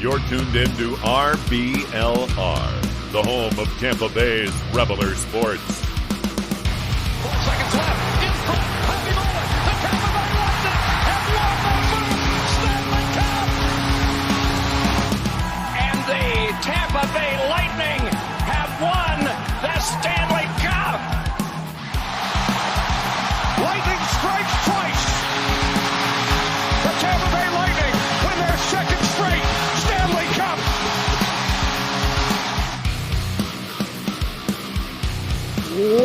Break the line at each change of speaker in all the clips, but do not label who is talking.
You're tuned in to RBLR, the home of Tampa Bay's Reveler Sports.
4 seconds left. In front. Happy moment. The Tampa Bay Lightning have won the first Stanley Cup. And the Tampa Bay Lightning have won the Stanley Cup. Lightning strikes twice. The Tampa Bay Lightning win their second straight Stanley Cup.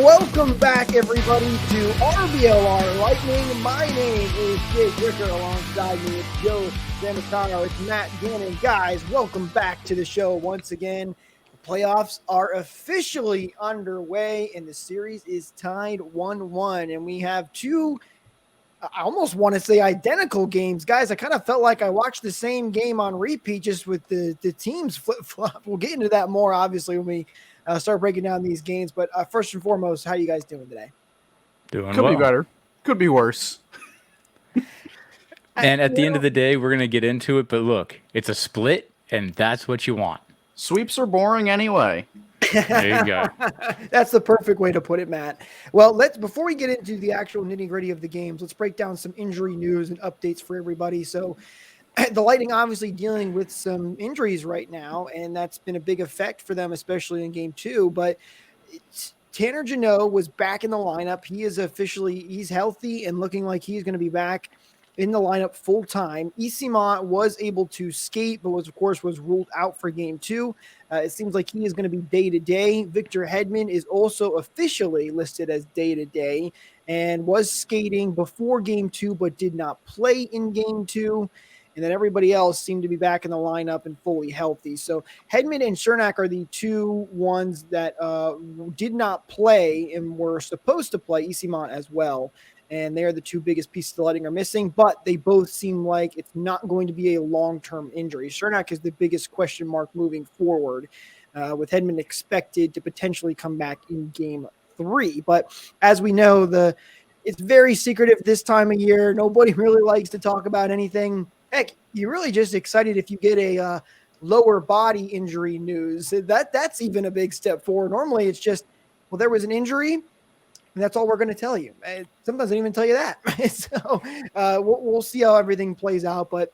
Welcome back, everybody, to RBLR Lightning. My name is Jake Ricker. Alongside me, it's Joe Zamatano. It's Matt Gannon. Guys, welcome back to the show once again. The playoffs are officially underway, and the series is tied 1-1. And we have two, I almost want to say identical games. Guys, I kind of felt like I watched the same game on repeat, just with the teams flip-flop. We'll get into that more, obviously, when we start breaking down these games. But first and foremost, how are you guys doing today?
Doing
Could
well.
be better. Could be worse.
And at the end of the day, we're going to get into it. But look, it's a split, and that's what you want.
Sweeps are boring anyway.
There you go.
That's the perfect way to put it, Matt. Well, before we get into the actual nitty-gritty of the games, let's break down some injury news and updates for everybody. So the Lightning obviously dealing with some injuries right now, and that's been a big effect for them, especially in Game 2. But Tanner Jeannot was back in the lineup. He's healthy and looking like he's going to be back in the lineup full time. Eyssimont was able to skate, but was ruled out for Game 2. It seems like he is going to be day-to-day. Victor Hedman is also officially listed as day-to-day and was skating before Game 2, but did not play in Game 2. And then everybody else seemed to be back in the lineup and fully healthy. So Hedman and Cernak are the two ones that did not play and were supposed to play. Eyssimont as well. And they're the two biggest pieces the Lightning are missing, but they both seem like it's not going to be a long-term injury. Cernak is the biggest question mark moving forward, with Hedman expected to potentially come back in Game 3. But as we know, it's very secretive this time of year. Nobody really likes to talk about anything. Heck, you're really just excited if you get a lower body injury news. That's even a big step forward. Normally it's just, well, there was an injury, and that's all we're going to tell you. Sometimes they don't even tell you that. So we'll see how everything plays out. But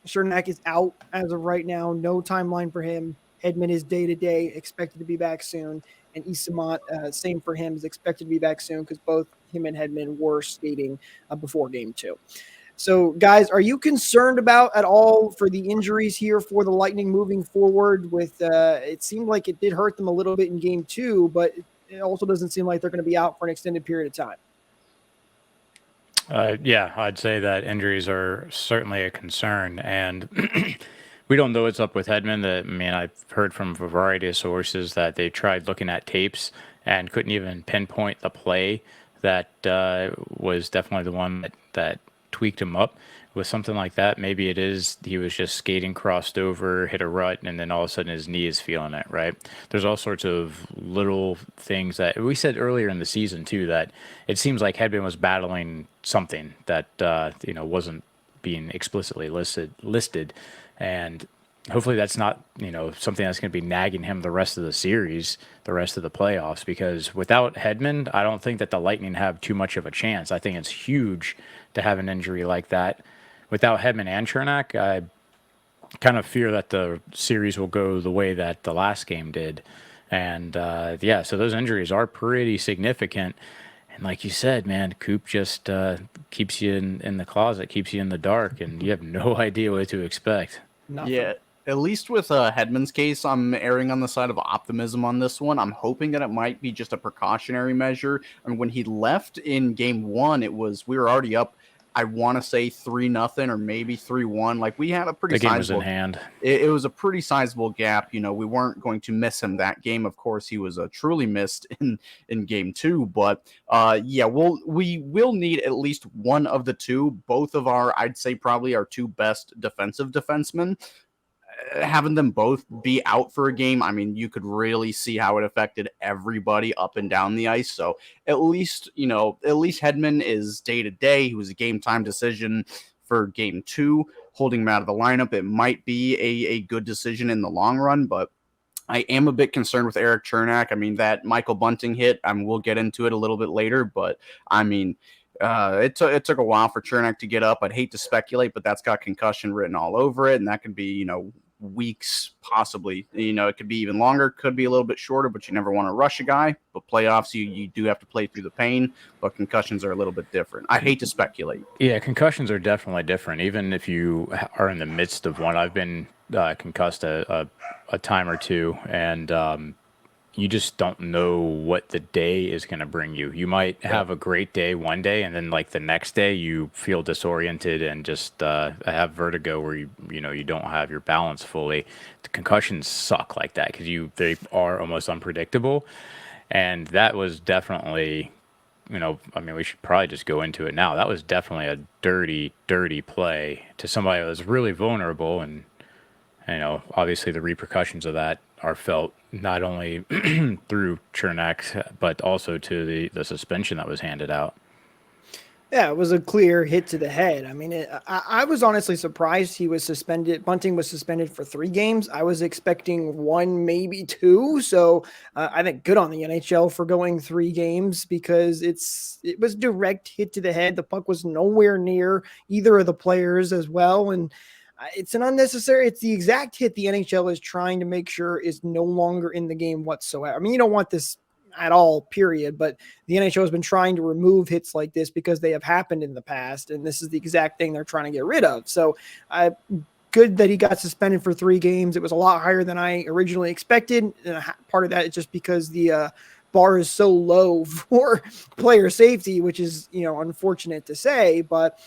Cernak is out as of right now. No timeline for him. Hedman is day-to-day, expected to be back soon. And Eyssimont, same for him, is expected to be back soon because both him and Hedman were skating before Game 2. So, guys, are you concerned about at all for the injuries here for the Lightning moving forward? With it seemed like it did hurt them a little bit in Game 2, but it also doesn't seem like they're going to be out for an extended period of time.
Yeah, I'd say that injuries are certainly a concern. And we don't know what's up with Hedman. I've heard from a variety of sources that they tried looking at tapes and couldn't even pinpoint the play that was definitely the one that tweaked him up with something like that. Maybe it is he was just skating, crossed over, hit a rut, and then all of a sudden his knee is feeling it, right? There's all sorts of little things that we said earlier in the season too, that it seems like Hedman was battling something that wasn't being explicitly listed, and hopefully that's not something that's going to be nagging him the rest of the series, the rest of the playoffs, because without Hedman, I don't think that the Lightning have too much of a chance. I think it's huge to have an injury like that. Without Hedman and Cernak, I kind of fear that the series will go the way that the last game did. And so those injuries are pretty significant. And like you said, man, Coop just keeps you in the closet, keeps you in the dark, and you have no idea what to expect.
Nothing.
Yeah, at least with Hedman's case, I'm erring on the side of optimism on this one. I'm hoping that it might be just a precautionary measure. And when he left in Game 1, we were already up, I want to say 3-0 or maybe 3-1. Like, we had a pretty
sizable. The game was
sizable
in hand.
It was a pretty sizable gap. We weren't going to miss him that game. Of course, he was truly missed in Game 2. But we will need at least one of the two. Both of I'd say probably our two best defensive defensemen. Having them both be out for a game, you could really see how it affected everybody up and down the ice. So at least Hedman is day to day. He was a game time decision for Game 2. holding him out of the lineup. It might be a good decision in the long run, but I am a bit concerned with Eric Chernak. I mean, that Michael Bunting hit, we'll get into it a little bit later, but I mean, it took a while for Chernak to get up. I'd hate to speculate, but that's got concussion written all over it, and that could be, weeks, possibly. It could be even longer, could be a little bit shorter, but you never want to rush a guy. But playoffs, you do have to play through the pain, but concussions are a little bit different. I hate to speculate.
Yeah, concussions are definitely different, even if you are in the midst of one. I've been concussed a time or two, and you just don't know what the day is going to bring you. You might have a great day one day, and then like the next day you feel disoriented and just have vertigo where you don't have your balance fully. The concussions suck like that because they are almost unpredictable, and that was definitely, we should probably just go into it now. That was definitely a dirty, dirty play to somebody that was really vulnerable, and obviously the repercussions of that are felt not only through Chernak, but also to the suspension that was handed out.
Yeah, it was a clear hit to the head. I mean, I was honestly surprised he was suspended. Bunting was suspended for 3 games. I was expecting 1, maybe 2. So I think good on the NHL for going 3 games because it was direct hit to the head. The puck was nowhere near either of the players as well. And it's the exact hit the NHL is trying to make sure is no longer in the game whatsoever. I mean, you don't want this at all, period. But the NHL has been trying to remove hits like this because they have happened in the past, and this is the exact thing they're trying to get rid of. So good that he got suspended for 3 games. It was a lot higher than I originally expected. And part of that is just because the bar is so low for player safety, which is, unfortunate to say. But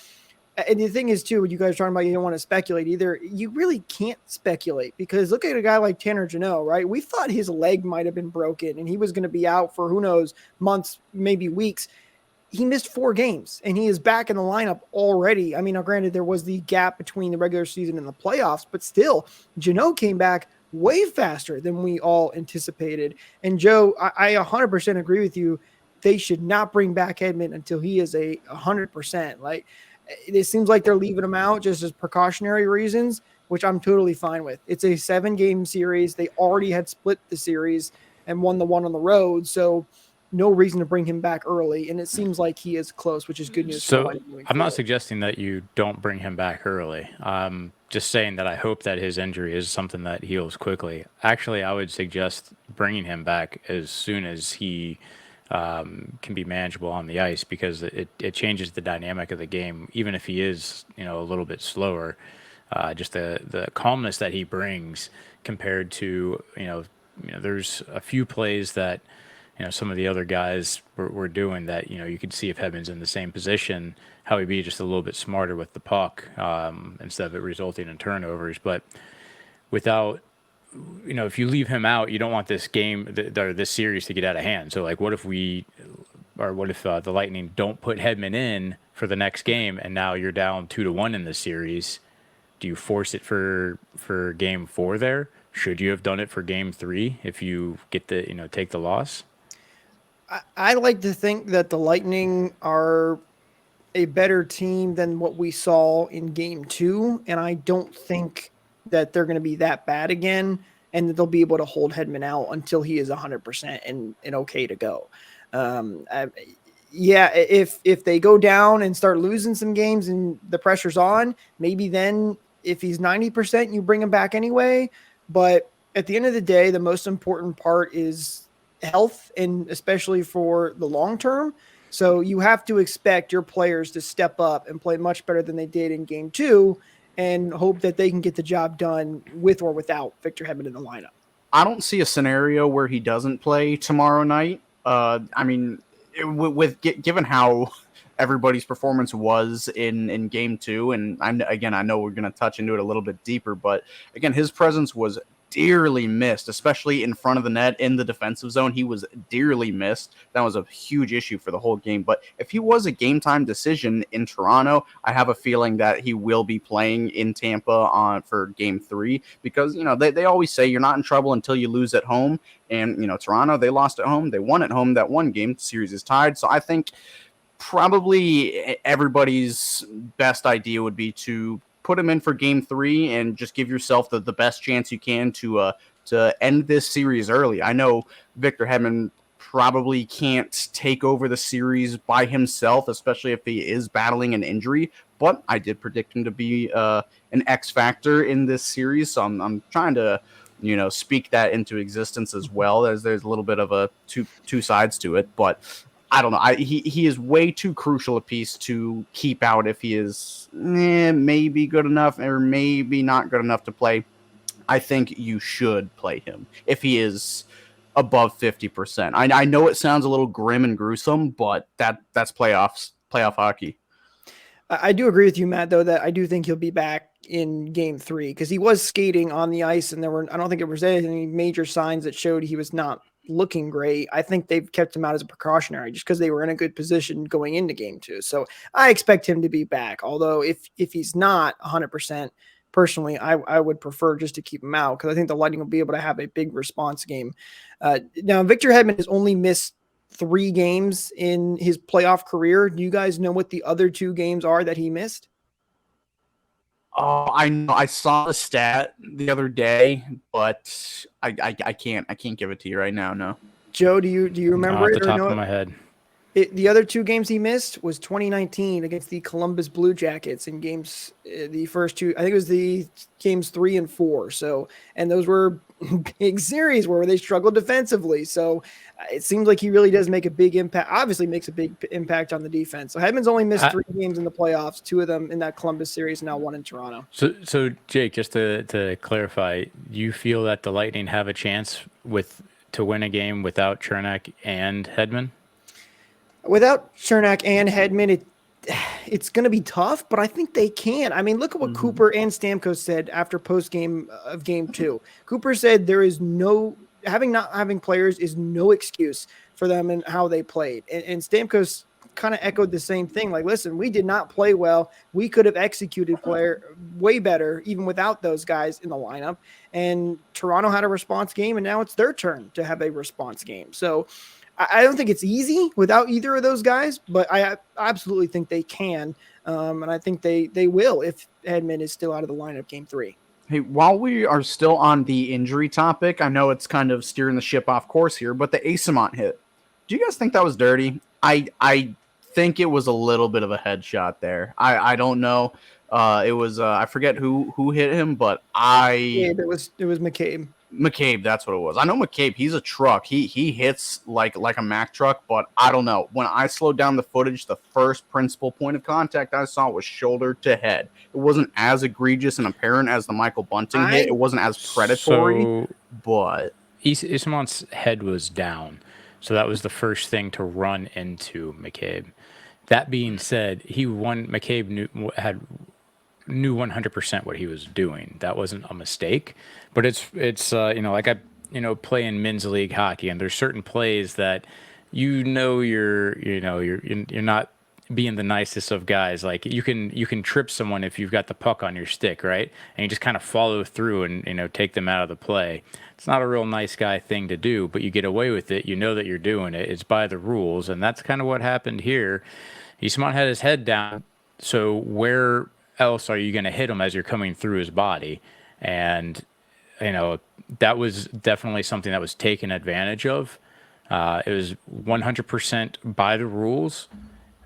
and the thing is, too, when you guys are talking about you don't want to speculate either, you really can't speculate because look at a guy like Tanner Jeannot, right? We thought his leg might have been broken and he was going to be out for, who knows, months, maybe weeks. He missed 4 games and he is back in the lineup already. I mean, now granted, there was the gap between the regular season and the playoffs, but still, Jeannot came back way faster than we all anticipated. And Joe, I 100% agree with you. They should not bring back Hedman until he is 100%. Like, it seems like they're leaving him out just as precautionary reasons, which I'm totally fine with. It's a 7-game series. They already had split the series and won the one on the road. So no reason to bring him back early. And it seems like he is close, which is good news.
So I'm not suggesting that you don't bring him back early. Just saying that I hope that his injury is something that heals quickly. Actually, I would suggest bringing him back as soon as he can be manageable on the ice because it changes the dynamic of the game. Even if he is, a little bit slower, just the calmness that he brings compared to, there's a few plays that, some of the other guys were doing that, you could see if Hedman's in the same position, how he'd be just a little bit smarter with the puck instead of it resulting in turnovers. But without, if you leave him out, you don't want this game, this series to get out of hand. So, like, what if the Lightning don't put Hedman in for the next game, and now you're down 2-1 in the series? Do you force it for Game 4 there? Should you have done it for Game 3 if you get take the loss?
I like to think that the Lightning are a better team than what we saw in Game 2, and I don't think that they're going to be that bad again and that they'll be able to hold Hedman out until he is 100% and okay to go. If they go down and start losing some games and the pressure's on, maybe then if he's 90%, you bring him back anyway. But at the end of the day, the most important part is health, and especially for the long term. So you have to expect your players to step up and play much better than they did in Game 2 and hope that they can get the job done with or without Victor Hedman in the lineup.
I don't see a scenario where he doesn't play tomorrow night. Given how everybody's performance was in Game 2, and I know we're going to touch into it a little bit deeper, but again, his presence was dearly missed, especially in front of the net in the defensive zone. He was dearly missed. That was a huge issue for the whole game. But if he was a game time decision in Toronto, I have a feeling that he will be playing in Tampa for Game 3 because, they always say you're not in trouble until you lose at home. And, Toronto, they lost at home. They won at home that one game. The series is tied. So I think probably everybody's best idea would be to put him in for game 3 and just give yourself the best chance you can to end this series early. I know Victor Hedman probably can't take over the series by himself, especially if he is battling an injury. But I did predict him to be an X factor in this series, so I'm trying to speak that into existence as well. As there's a little bit of a two sides to it, but I don't know. He is way too crucial a piece to keep out if he is maybe good enough or maybe not good enough to play. I think you should play him if he is above 50%. I know it sounds a little grim and gruesome, but that's playoff hockey.
I do agree with you, Matt, though, that I do think he'll be back in game 3 because he was skating on the ice and I don't think there was any major signs that showed he was not looking great. I think they've kept him out as a precautionary just because they were in a good position going into game 2. So I expect him to be back. Although if he's not 100%, personally, I would prefer just to keep him out because I think the Lightning will be able to have a big response game. Now, Victor Hedman has only missed 3 games in his playoff career. Do you guys know what the other 2 games are that he missed?
Oh, I know. I saw the stat the other day, but I can't give it to you right now. No.
Joe, do you remember
Off
it
the
or
top
know
of
it?
my head.
The other 2 games he missed was 2019 against the Columbus Blue Jackets in games, the first 2, I think it was the games 3 and 4. So, and those were big series where they struggled defensively. So it seems like he really does make a big impact, obviously makes a big impact on the defense. So Hedman's only missed 3 games in the playoffs, 2 of them in that Columbus series, and now 1 in Toronto.
So Jake, just to clarify, you feel that the Lightning have a chance to win a game without Chernak and Hedman?
Without Chernak and Hedman, it's going to be tough, but I think they can. I mean, look at what Cooper and Stamkos said after post-game of game 2. Cooper said there is not having players is no excuse for them and how they played. And Stamkos kind of echoed the same thing. Like, listen, we did not play well. We could have executed player way better even without those guys in the lineup. And Toronto had a response game, and now it's their turn to have a response game. So I don't think it's easy without either of those guys, but I absolutely think they can. And I think they will if Hedman is still out of the lineup game 3.
Hey, while we are still on the injury topic, I know it's kind of steering the ship off course here, but the Asimont hit. Do you guys think that was dirty? I think it was a little bit of a headshot there. I don't know. It was I forget who hit him, but
it was McCabe.
McCabe, that's what it was. I know McCabe, he's a truck. He hits like a Mack truck, but I don't know. When I slowed down the footage, the first principal point of contact I saw was shoulder to head. It wasn't as egregious and apparent as the Michael Bunting hit. It wasn't as predatory, but
Isimont's head was down, so that was the first thing to run into McCabe. That being said, McCabe knew 100% what he was doing. That wasn't a mistake, but it's like I play in men's league hockey, and there's certain plays that you're not being the nicest of guys. Like you can trip someone if you've got the puck on your stick, right? And you just kind of follow through and take them out of the play. It's not a real nice guy thing to do, but you get away with it. You know that you're doing it. It's by the rules, and that's kind of what happened here. Eastmont had his head down, so where else are you going to hit him as you're coming through his body? And that was definitely something that was taken advantage of. It was 100% by the rules,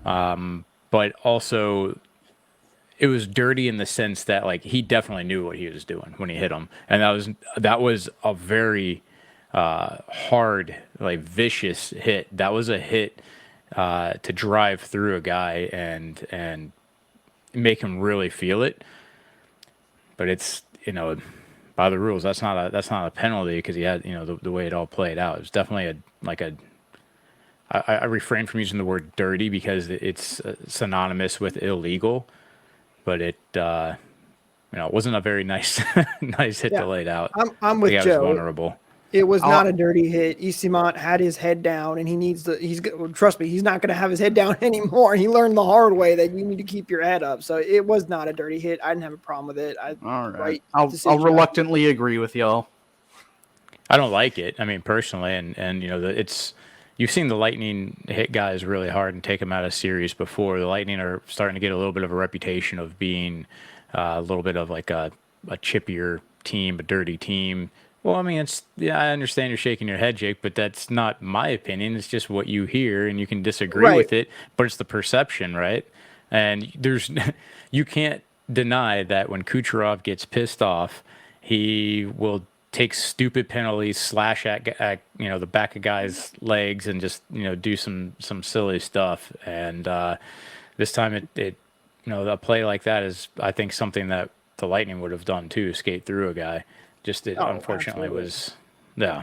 but also it was dirty in the sense that like he definitely knew what he was doing when he hit him, and that was a very hard, like vicious hit. That was a hit to drive through a guy and make him really feel it. But it's by the rules, that's not a penalty because he had the way it all played out. It was definitely I refrain from using the word dirty because it's synonymous with illegal, but it wasn't a very nice nice hit to lay it out.
I'm with Joe.
Was vulnerable.
It was not a dirty hit. Eastimont had his head down, and trust me, he's not going to have his head down anymore. He learned the hard way that you need to keep your head up. So it was not a dirty hit. I didn't have a problem with it.
All right. I'll reluctantly agree with y'all.
I don't like it. I mean, personally, and you've seen the Lightning hit guys really hard and take them out of series before. The Lightning are starting to get a little bit of a reputation of being a little bit of like a chippier team, a dirty team. Well, I mean, I understand you're shaking your head, Jake, but that's not my opinion. It's just what you hear, and you can disagree
Right.
with it, but it's the perception, right? And you can't deny that when Kucherov gets pissed off, he will take stupid penalties, slash at the back of guys' legs, and just do some silly stuff. And this time it a play like that is, I think, something that the Lightning would have done too, skate through a guy. Just it
Oh,
unfortunately
absolutely.
was, yeah.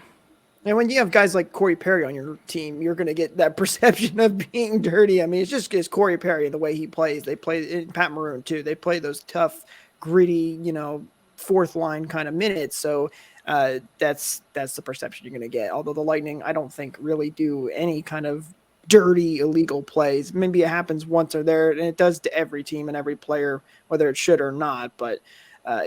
And when you have guys like Corey Perry on your team, you're going to get that perception of being dirty. I mean, it's Corey Perry, the way he plays. They play Pat Maroon too. They play those tough, gritty, fourth line kind of minutes. So that's the perception you're going to get. Although the Lightning, I don't think really do any kind of dirty, illegal plays. Maybe it happens once or there, and it does to every team and every player, whether it should or not. But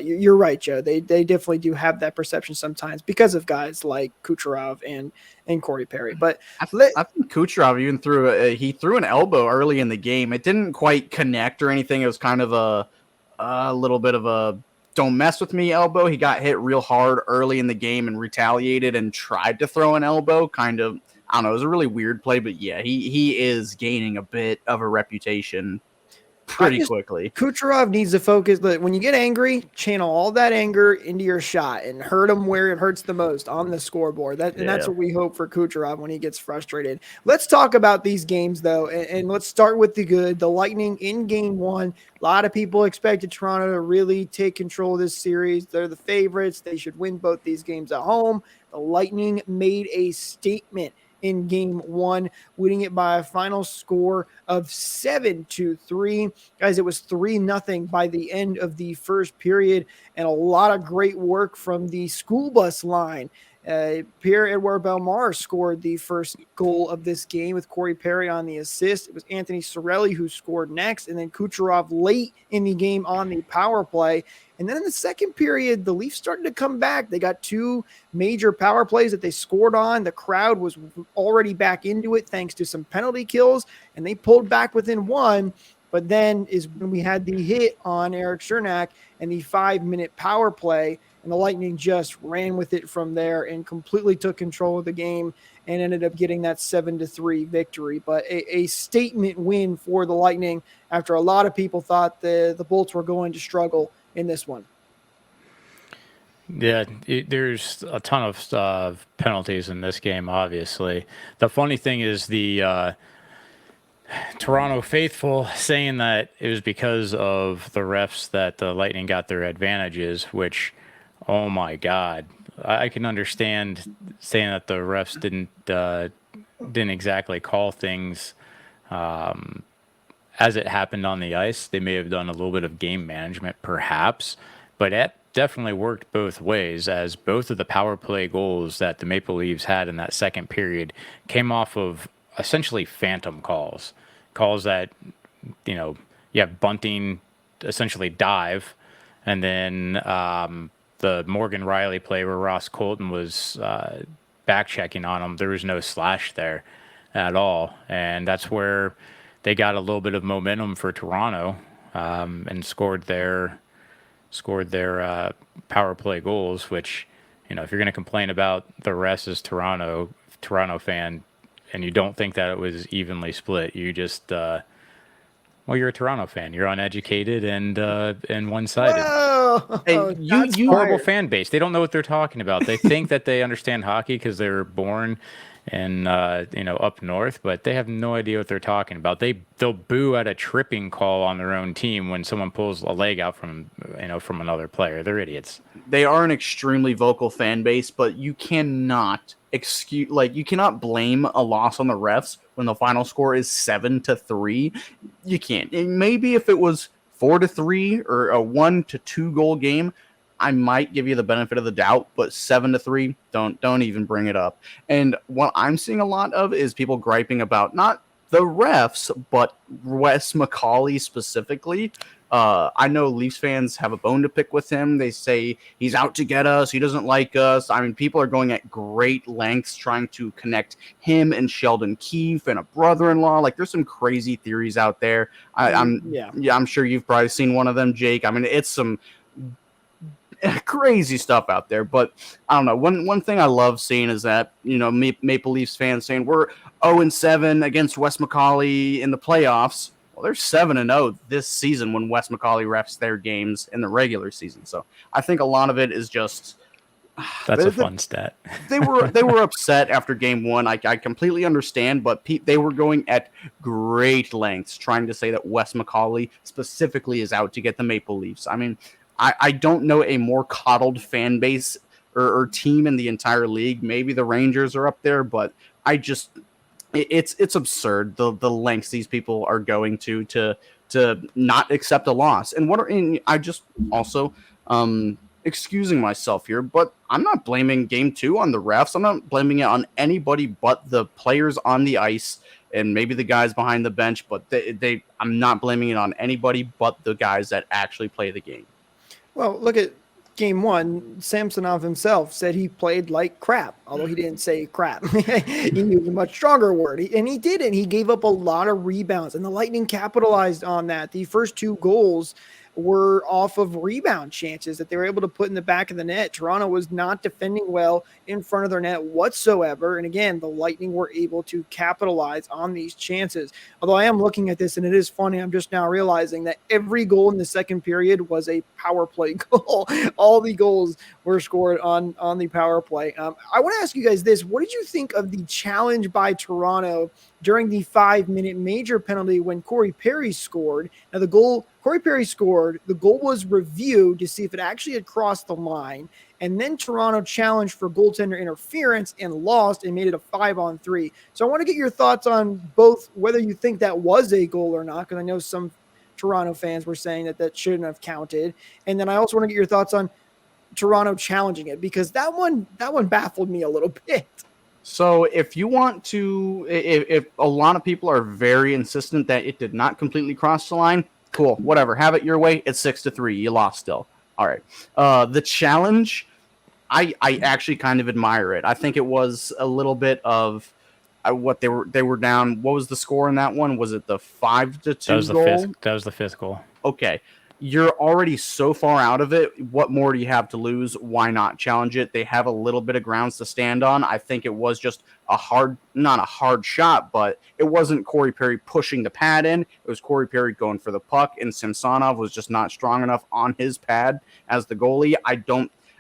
you're right, Joe. They definitely do have that perception sometimes because of guys like Kucherov and Corey Perry. But
I think Kucherov even threw an elbow early in the game. It didn't quite connect or anything. It was kind of a little bit of a don't mess with me elbow. He got hit real hard early in the game and retaliated and tried to throw an elbow. Kind of, I don't know. It was a really weird play, but yeah, he is gaining a bit of a reputation pretty quickly.
Kucherov needs to focus. But when you get angry, channel all that anger into your shot and hurt him where it hurts the most on the scoreboard. That's what we hope for Kucherov when he gets frustrated. Let's talk about these games, though, and let's start with the good. The Lightning in Game 1. A lot of people expected Toronto to really take control of this series. They're the favorites. They should win both these games at home. The Lightning made a statement in Game 1, winning it by a final score of 7-3. Guys, it was 3-0 by the end of the first period, and a lot of great work from the school bus line. Pierre-Edouard Bellemare scored the first goal of this game with Corey Perry on the assist. It was Anthony Cirelli who scored next, and then Kucherov late in the game on the power play. And then in the second period, the Leafs started to come back. They got two major power plays that they scored on. The crowd was already back into it thanks to some penalty kills, and they pulled back within one. But then is when we had the hit on Eric Chernak and the 5-minute power play, and the Lightning just ran with it from there and completely took control of the game and ended up getting that 7-3 victory. But a statement win for the Lightning after a lot of people thought the Bolts were going to struggle in this one.
Yeah, there's a ton of penalties in this game, obviously. The funny thing is the Toronto faithful saying that it was because of the refs that the Lightning got their advantages, which, oh my God, I can understand saying that the refs didn't exactly call things as it happened on the ice. They may have done a little bit of game management, perhaps, but it definitely worked both ways, as both of the power play goals that the Maple Leafs had in that second period came off of essentially phantom calls that, Bunting essentially dive, and then the Morgan Riley play where Ross Colton was back checking on him. There was no slash there at all, and that's where they got a little bit of momentum for Toronto and scored their power play goals, which, if you're going to complain about the rest as Toronto fan, and you don't think that it was evenly split, you just you're a Toronto fan. You're uneducated and one-sided.
Whoa!
And you horrible fan base. They don't know what they're talking about. They think that they understand hockey because they were born in up north, but they have no idea what they're talking about. They'll boo at a tripping call on their own team when someone pulls a leg out from another player. They're idiots.
They are an extremely vocal fan base, but you cannot you cannot blame a loss on the refs when the final score is 7-3. You can't. And maybe if it was 4-3 or a 1-2 goal game, I might give you the benefit of the doubt, but 7-3, don't even bring it up. And what I'm seeing a lot of is people griping about not the refs, but Wes McCauley specifically. I know Leafs fans have a bone to pick with him. They say he's out to get us. He doesn't like us. I mean, people are going at great lengths trying to connect him and Sheldon Keefe and a brother-in-law. Like, there's some crazy theories out there. I'm sure you've probably seen one of them, Jake. I mean, it's some crazy stuff out there. But I don't know. One thing I love seeing is that, Maple Leafs fans saying we're 0-7 against Wes McCauley in the playoffs. Well, they're 7-0 this season when Wes McCauley refs their games in the regular season. So I think a lot of it is just
that's a fun stat.
they were upset after game one. I completely understand, but they were going at great lengths trying to say that Wes McCauley specifically is out to get the Maple Leafs. I mean, I don't know a more coddled fan base or team in the entire league. Maybe the Rangers are up there, but it's absurd the lengths these people are going to not accept a loss. And I just also excusing myself here, but I'm not blaming game two on the refs. I'm not blaming it on anybody but the players on the ice and maybe the guys behind the bench, but I'm not blaming it on anybody but the guys that actually play the game.
Well, look at game one. Samsonov himself said he played like crap, although he didn't say crap. He used a much stronger word. And he did, and he gave up a lot of rebounds, and the Lightning capitalized on that. The first two goals were off of rebound chances that they were able to put in the back of the net. Toronto was not defending well in front of their net whatsoever. And again, the Lightning were able to capitalize on these chances. Although I am looking at this and it is funny, I'm just now realizing that every goal in the second period was a power play goal. All the goals were scored on the power play. I want to ask you guys this. What did you think of the challenge by Toronto during the 5-minute major penalty when Corey Perry scored? Now Corey Perry scored, the goal was reviewed to see if it actually had crossed the line, and then Toronto challenged for goaltender interference and lost and made it a 5-on-3. So I want to get your thoughts on both whether you think that was a goal or not, because I know some Toronto fans were saying that shouldn't have counted. And then I also want to get your thoughts on Toronto challenging it, because that one baffled me a little bit.
So if you want to, if a lot of people are very insistent that it did not completely cross the line, cool, whatever, have it your way. It's 6-3. You lost still. All right. The challenge, I actually kind of admire it. I think it was a little bit of what they were down. What was the score in that one? Was it the 5-2 goal?
That was the fifth goal.
Okay. You're already so far out of it. What more do you have to lose? Why not challenge it? They have a little bit of grounds to stand on. I think it was just not a hard shot, but it wasn't Corey Perry pushing the pad in. It was Corey Perry going for the puck, and Samsonov was just not strong enough on his pad as the goalie.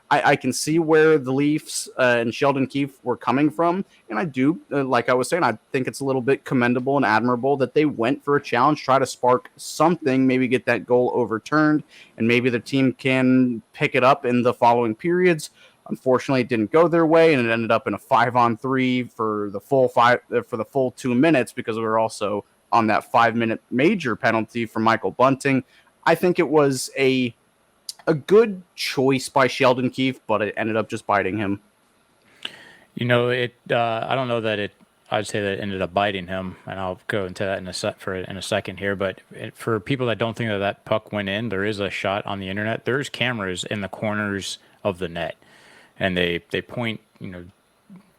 I can see where the Leafs and Sheldon Keefe were coming from, and I do, like I was saying, I think it's a little bit commendable and admirable that they went for a challenge, try to spark something, maybe get that goal overturned, and maybe the team can pick it up in the following periods. Unfortunately, it didn't go their way, and it ended up in a 5-on-3 for the full 2 minutes, because we were also on that 5-minute major penalty for Michael Bunting. I think it was a good choice by Sheldon Keefe, but it ended up just biting him.
I don't know that I'd say that it ended up biting him, and I'll go into that in a second here. But for people that don't think that puck went in, there is a shot on the internet. There's cameras in the corners of the net, and they point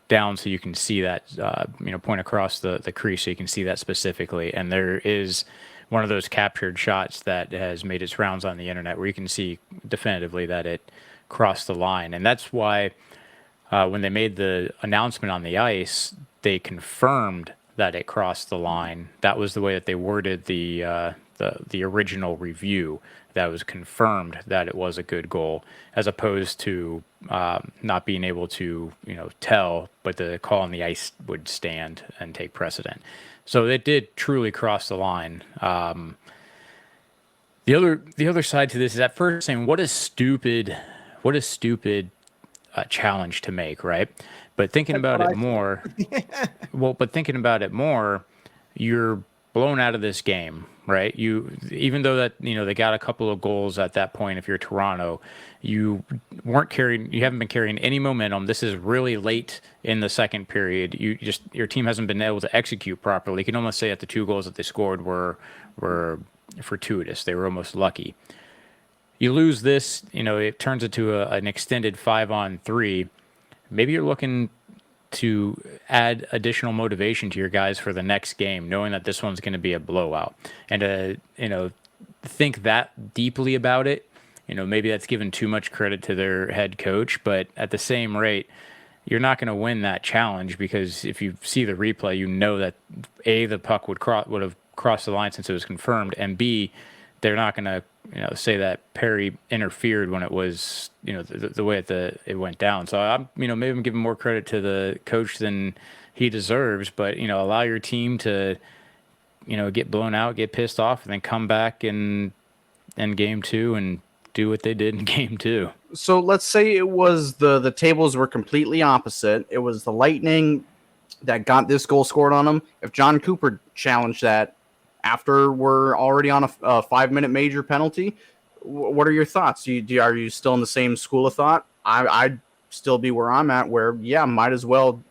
down so you can see that point across the crease so you can see that specifically. And there is one of those captured shots that has made its rounds on the internet where you can see definitively that it crossed the line. And that's why when they made the announcement on the ice, they confirmed that it crossed the line. That was the way that they worded the original review. That was confirmed that it was a good goal, as opposed to not being able to tell, but the call on the ice would stand and take precedent. So it did truly cross the line. The other side to this is at first saying, what a stupid challenge to make, right? But thinking about it more, you're blown out of this game, right? Even though that they got a couple of goals at that point. If you're Toronto, you haven't been carrying any momentum. This is really late in the second period. Your team hasn't been able to execute properly. You can almost say that the two goals that they scored were fortuitous. They were almost lucky. You lose this, it turns into an extended 5-on-3. Maybe you're looking to add additional motivation to your guys for the next game, knowing that this one's going to be a blowout, and think that deeply about it. Maybe that's given too much credit to their head coach, but at the same rate, you're not going to win that challenge, because if you see the replay, you know that A, the puck would have crossed the line since it was confirmed, and B, they're not going to say that Perry interfered when it was the way it went down. So I'm maybe I'm giving more credit to the coach than he deserves, but allow your team to get blown out, get pissed off, and then come back in game 2 and do what they did in game 2.
So let's say it was the tables were completely opposite. It was the Lightning that got this goal scored on them. If John Cooper challenged that after we're already on a 5-minute major penalty, what are your thoughts? Are you still in the same school of thought? I'd still be where I'm at, where, yeah, might as well,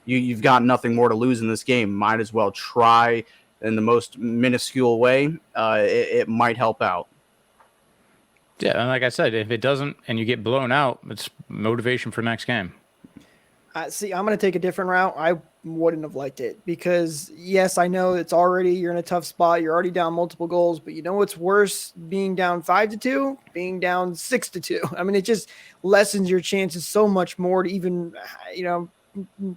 you've got nothing more to lose in this game. Might as well try in the most minuscule way. It might help out.
Yeah, and like I said, if it doesn't and you get blown out, it's motivation for next game.
See, I'm going to take a different route. I wouldn't have liked it, because, yes, I know you're in a tough spot. You're already down multiple goals, but you know what's worse? Being down 5-2, being down 6-2. I mean, it just lessens your chances so much more to even,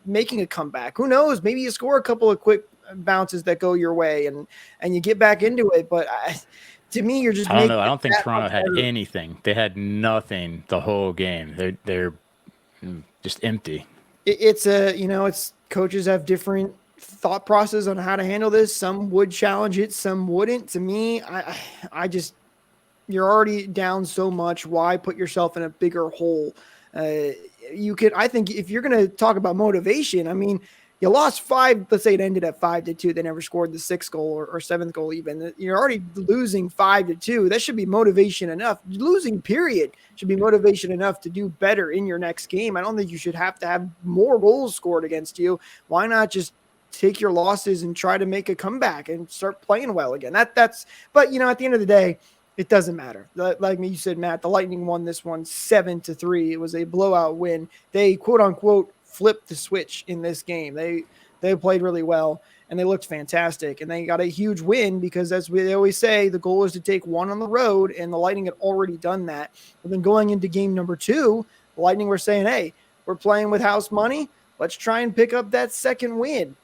making a comeback. Who knows? Maybe you score a couple of quick bounces that go your way and you get back into it. But to me, you're just.
I don't know. I don't think Toronto had anything. They had nothing the whole game. They're just empty.
It's coaches have different thought process on how to handle this. Some would challenge it, some wouldn't. To me, I just, you're already down so much. Why put yourself in a bigger hole? I think if you're going to talk about motivation, I mean, you lost 5, let's say it ended at 5-2. They never scored the 6th goal or 7th goal even. You're already losing 5-2. That should be motivation enough. Losing, period, should be motivation enough to do better in your next game. I don't think you should have to have more goals scored against you. Why not just take your losses and try to make a comeback and start playing well again? But at the end of the day, it doesn't matter. Like you said, Matt, the Lightning won this one 7-3. It was a blowout win. They, quote unquote, flipped the switch in this game. They played really well and they looked fantastic, and they got a huge win because, as they always say, the goal is to take one on the road, and the Lightning had already done that. But then going into game number 2, the Lightning were saying, hey, we're playing with house money. Let's try and pick up that second win.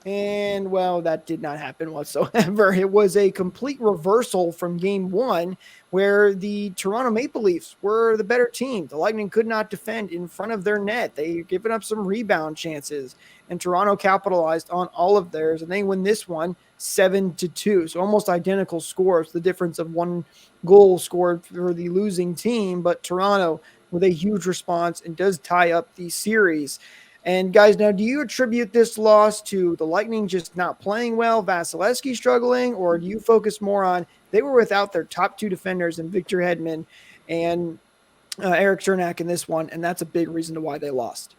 And, well, that did not happen whatsoever. It was a complete reversal from game 1, where the Toronto Maple Leafs were the better team. The Lightning could not defend in front of their net. They given up some rebound chances, and Toronto capitalized on all of theirs, and they win this one 7-2. So almost identical scores, the difference of 1 goal scored for the losing team, but Toronto with a huge response and does tie up the series. And guys, now, do you attribute this loss to the Lightning just not playing well, Vasilevsky struggling, or do you focus more on they were without their top 2 defenders in Victor Hedman and Eric Cernak in this one, and that's a big reason to why they lost?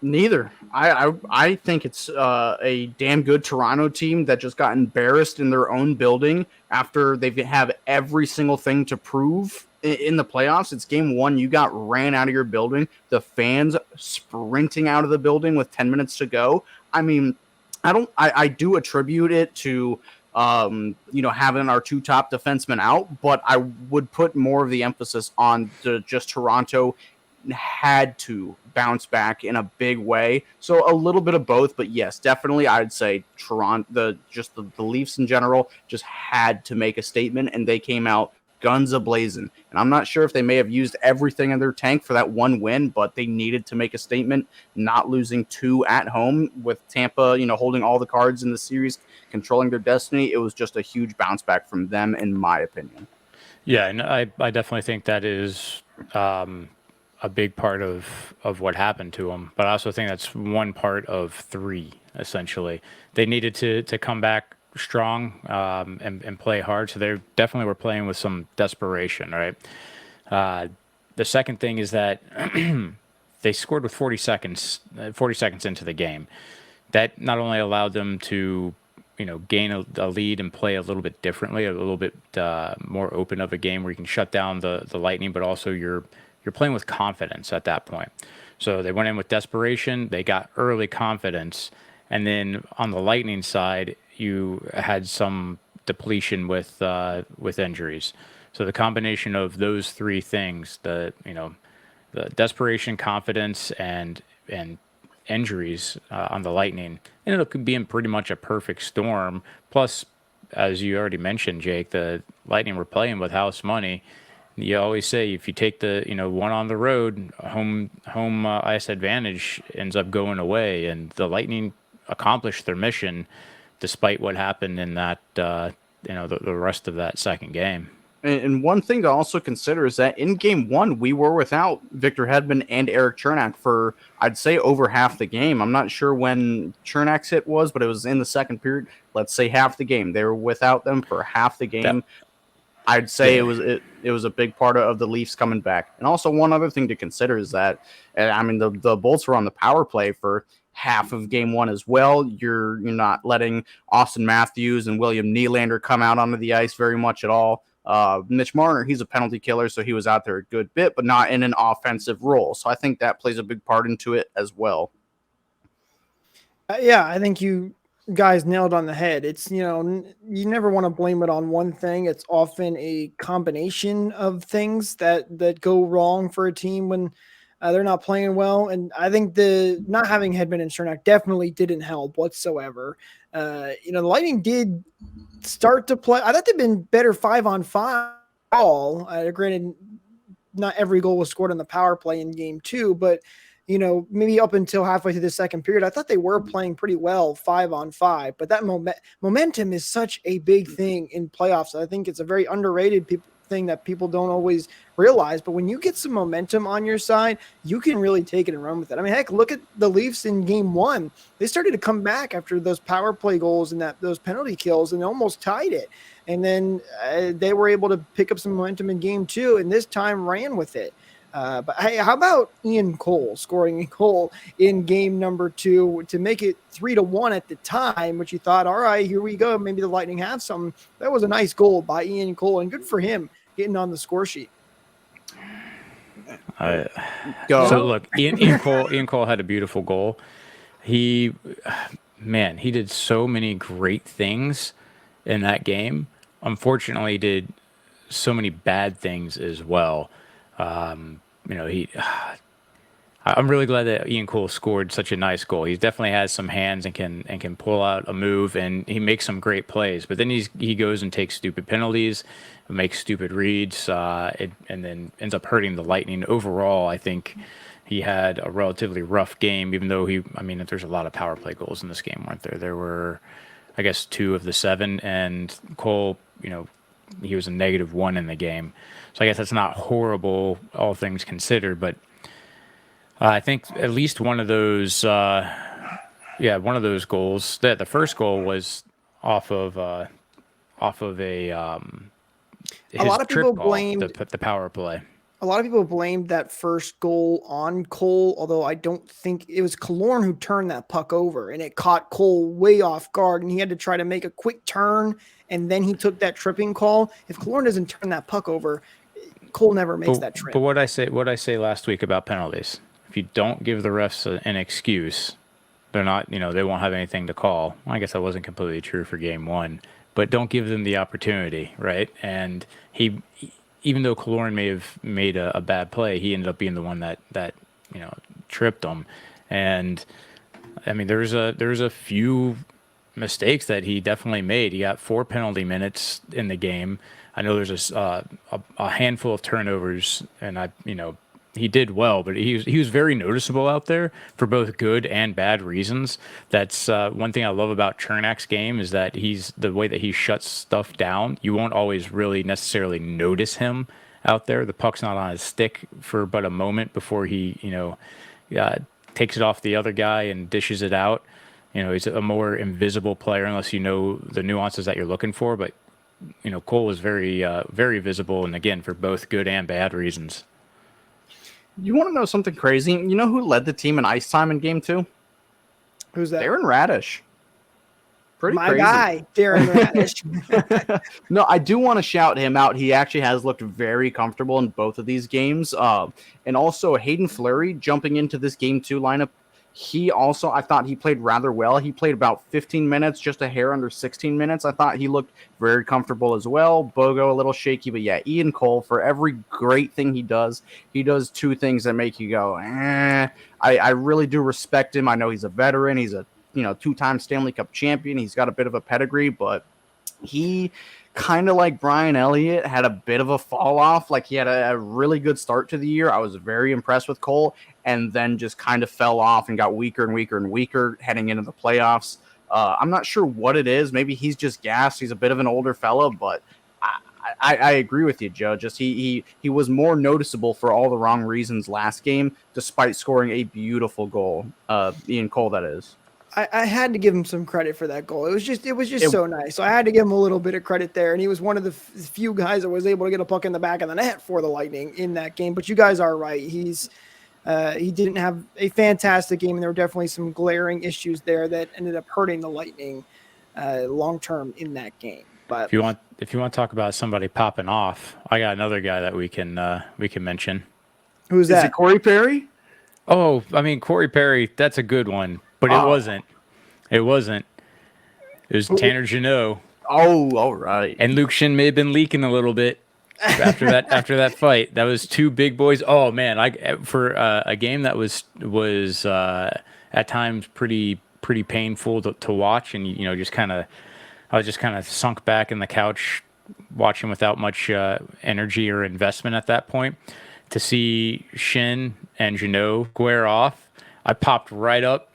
Neither. I think it's a damn good Toronto team that just got embarrassed in their own building after they have every single thing to prove in the playoffs. It's game 1. You got ran out of your building. The fans sprinting out of the building with 10 minutes to go. I mean, I do attribute it to, having our 2 top defensemen out, but I would put more of the emphasis on just Toronto had to bounce back in a big way. So a little bit of both, but yes, definitely I'd say Toronto, the Leafs in general just had to make a statement, and they came out guns a-blazing. And I'm not sure if they may have used everything in their tank for that 1 win, but they needed to make a statement, not losing 2 at home with Tampa, holding all the cards in the series, controlling their destiny. It was just a huge bounce back from them, in my opinion.
Yeah, and I definitely think that is a big part of what happened to them. But I also think that's one part of 3, essentially. They needed to come back strong and play hard. So they definitely were playing with some desperation, right? The second thing is that they scored with 40 seconds into the game. That not only allowed them to, gain a lead and play a little bit differently, a little bit more open of a game where you can shut down the Lightning, but also you're playing with confidence at that point. So they went in with desperation, they got early confidence, and then on the Lightning side, you had some depletion with injuries. So the combination of those three things, the desperation, confidence, and injuries on the Lightning, ended up being pretty much a perfect storm. Plus, as you already mentioned, Jake, the Lightning were playing with house money. You always say if you take the one on the road, home ice advantage ends up going away, and the Lightning accomplished their mission despite what happened in that the rest of that second game.
And one thing to also consider is that in game one, we were without Victor Hedman and Eric Chernak for, I'd say, over half the game. I'm not sure when Chernak's hit was, but it was in the second period. Let's say half the game. They were without them for half the game. I'd say it was a big part of the Leafs coming back. And also one other thing to consider is that, the Bolts were on the power play for half of game one as well. You're not letting Austin Matthews and William Nylander come out onto the ice very much at all. Mitch Marner, he's a penalty killer, so he was out there a good bit, but not in an offensive role. So I think that plays a big part into it as well.
Yeah, I think you guys nailed on the head. It's, you never want to blame it on one thing. It's often a combination of things that go wrong for a team when they're not playing well. And I think the not having Hedman and Chernak definitely didn't help whatsoever. The Lightning did start to play. I thought they'd been better 5-on-5 all. Granted, not every goal was scored on the power play in game two, but maybe up until halfway through the second period, I thought they were playing pretty well 5-on-5. But that momentum is such a big thing in playoffs. I think it's a very underrated thing that people don't always realize. But when you get some momentum on your side, you can really take it and run with it. I mean, heck, look at the Leafs in game one. They started to come back after those power play goals and those penalty kills, and almost tied it. And then they were able to pick up some momentum in game two, and this time ran with it. But hey, how about Ian Cole scoring a goal in game number two to make it 3-1 at the time, which you thought, all right, here we go. Maybe the Lightning have some. That was a nice goal by Ian Cole, and good for him getting on the score sheet.
So look, Ian Cole had a beautiful goal. He did so many great things in that game. Unfortunately, did so many bad things as well. I'm really glad that Ian Cole scored such a nice goal. He definitely has some hands and can pull out a move, and he makes some great plays. But then he goes and takes stupid penalties, makes stupid reads, and then ends up hurting the Lightning. Overall, I think he had a relatively rough game, even though there's a lot of power play goals in this game, weren't there? There were, I guess, 2 of the 7, and Cole, he was a -1 in the game. So I guess that's not horrible, all things considered, but I think at least one of those goals. The first goal was off of a
lot of people blamed
the power play.
A lot of people blamed that first goal on Cole, although I don't think it was Killorn who turned that puck over, and it caught Cole way off guard, and he had to try to make a quick turn, and then he took that tripping call. If Killorn doesn't turn that puck over, Cole never makes that trip.
But what I say last week about penalties, if you don't give the refs an excuse, they're not, they won't have anything to call. Well, I guess that wasn't completely true for game one, but don't give them the opportunity, right? And even though Killorn may have made a bad play, he ended up being the one that tripped him. And there's a few mistakes that he definitely made. He got 4 penalty minutes in the game. I know there's a handful of turnovers, and he did well, but he was very noticeable out there for both good and bad reasons. That's one thing I love about Chernak's game is that the way that he shuts stuff down. You won't always really necessarily notice him out there. The puck's not on his stick for but a moment before he takes it off the other guy and dishes it out. He's a more invisible player unless you know the nuances that you're looking for. But Cole is very very visible, and again for both good and bad reasons.
You want to know something crazy? You know who led the team in ice time in game 2?
Who's that?
Darren Radish. Pretty
My
crazy.
guy, Darren Radish.
No, I do want to shout him out. He actually has looked very comfortable in both of these games. And also Hayden Fleury jumping into this game 2 lineup. He also, I thought he played rather well. He played about 15 minutes, just a hair under 16 minutes. I thought he looked very comfortable as well. Bogo a little shaky, but yeah, Ian Cole, for every great thing he does 2 things that make you go, eh. I really do respect him. I know he's a veteran. He's a 2-time Stanley Cup champion. He's got a bit of a pedigree, but he kind of like Brian Elliott had a bit of a fall off. Like he had a really good start to the year. I was very impressed with Cole, and then just kind of fell off and got weaker and weaker and weaker heading into the playoffs. I'm not sure what it is. Maybe he's just gassed. He's a bit of an older fella, but I agree with you, Joe. Just he was more noticeable for all the wrong reasons last game, despite scoring a beautiful goal. Ian Cole, that is.
I had to give him some credit for that goal. It was just so nice. So I had to give him a little bit of credit there. And he was one of the few guys that was able to get a puck in the back of the net for the Lightning in that game. But you guys are right. He didn't have a fantastic game, and there were definitely some glaring issues there that ended up hurting the Lightning long term in that game. But
if you want to talk about somebody popping off, I got another guy that we can mention.
Who's that?
Is it Corey Perry?
Oh, I mean Corey Perry. That's a good one. But it wasn't. It wasn't. It was Tanner Jeannot.
Oh, all right.
And Luke Shin may have been leaking a little bit after that fight. That was 2 big boys. Oh man, for a game that was at times pretty painful to watch, and I was just kind of sunk back in the couch watching without much energy or investment at that point. To see Shin and Jeannot square off, I popped right up.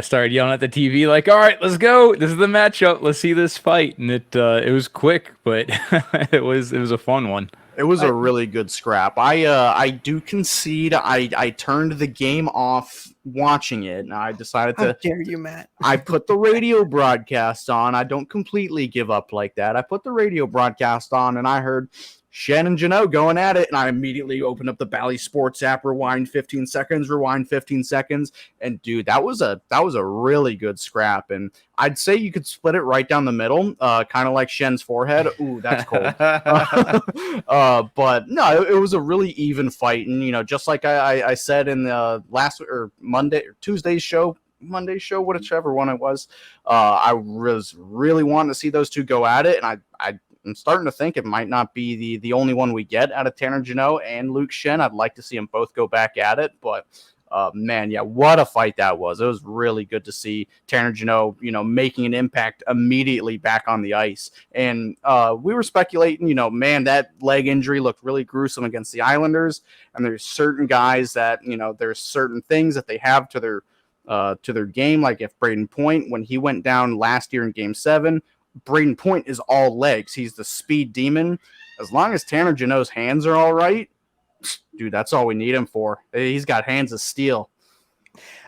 Started yelling at the TV like, "All right, let's go! This is the matchup. Let's see this fight." And it was quick, but it was a fun one.
It was a really good scrap. I do concede. I turned the game off watching it, and I decided to.
How dare you, Matt?
I put the radio broadcast on. I don't completely give up like that. I put the radio broadcast on, and I heard Shen and Jeannot going at it, and I immediately opened up the Bally Sports app, rewind 15 seconds, and dude, that was a really good scrap, and I'd say you could split it right down the middle, kind of like Shen's forehead. Ooh, that's cold. But no, it was a really even fight, and just like I said in the last or Tuesday's show, Monday's show, whichever one it was, I was really wanting to see those 2 go at it, and I'm starting to think it might not be the only one we get out of Tanner Jeannot and Luke Shen. I'd like to see them both go back at it, but man, yeah, what a fight that was. It was really good to see Tanner Jeannot, making an impact immediately back on the ice. And we were speculating, man, that leg injury looked really gruesome against the Islanders. And there's certain guys that, there's certain things that they have to their game. Like if Braden Point, when he went down last year in Game 7, Braden Point is all legs. He's the speed demon. As long as Tanner Jeannot's hands are all right, dude, that's all we need him for. He's got hands of steel.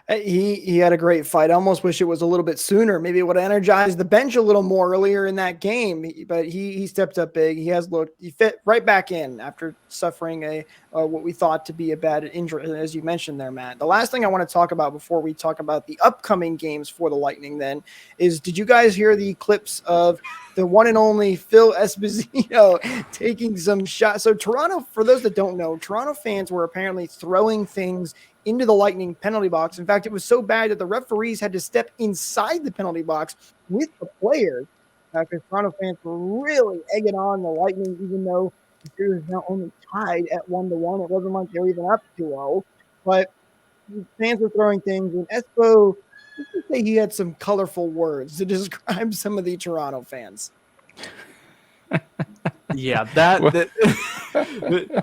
He had a great fight. I almost wish it was a little bit sooner. Maybe it would have energized the bench a little more earlier in that game. But he stepped up big. He fit right back in after suffering what we thought to be a bad injury, as you mentioned there, Matt. The last thing I want to talk about before we talk about the upcoming games for the Lightning then is, did you guys hear the clips of the one and only Phil Esposito taking some shots? So Toronto, for those that don't know, Toronto fans were apparently throwing things into the Lightning penalty box. In fact, it was so bad that the referees had to step inside the penalty box with the players because Toronto fans were really egging on the Lightning, even though the series is now only tied at 1-1. It wasn't like they were even up 2-0, but the fans were throwing things, and Espo, let's just say he had some colorful words to describe some of the Toronto fans.
Yeah, that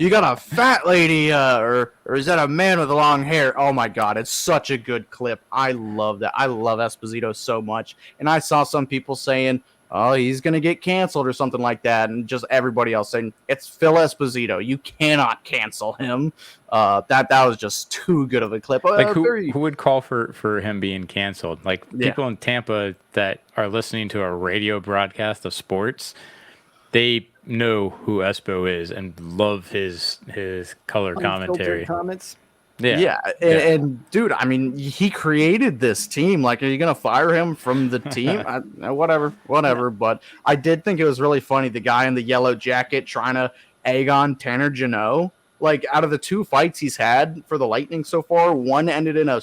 you got a fat lady, or is that a man with long hair? Oh my God, it's such a good clip. I love that. I love Esposito so much. And I saw some people saying, "Oh, he's gonna get canceled" or something like that, and just everybody else saying it's Phil Esposito. You cannot cancel him. That was just too good of a clip.
Like who would call for him being canceled? Like people in Tampa that are listening to a radio broadcast of sports, they know who Espo is and love his color commentary.
Comments.
Yeah, and dude, I mean, he created this team. Like, are you gonna fire him from the team? Whatever.
Yeah.
But I did think it was really funny. The guy in the yellow jacket trying to egg on Tanner Janot. Like, out of the 2 fights he's had for the Lightning so far, one ended in a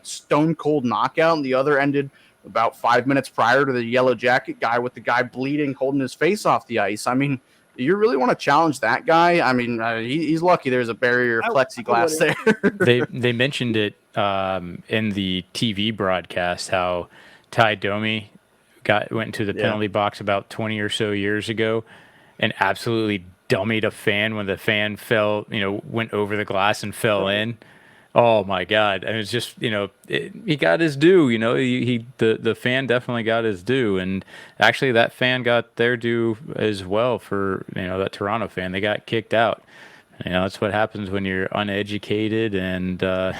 stone cold knockout, and the other ended about 5 minutes prior to the yellow jacket guy with the guy bleeding, holding his face off the ice. I mean, you really want to challenge that guy? I mean, he's lucky there's a barrier plexiglass there.
They mentioned it in the TV broadcast how Ty Domi went into the penalty box about 20 or so years ago and absolutely dummied a fan when the fan fell, went over the glass and fell in. Oh my God! And it's just he got his due. The fan definitely got his due, and actually that fan got their due as well for that Toronto fan. They got kicked out. That's what happens when you're uneducated and a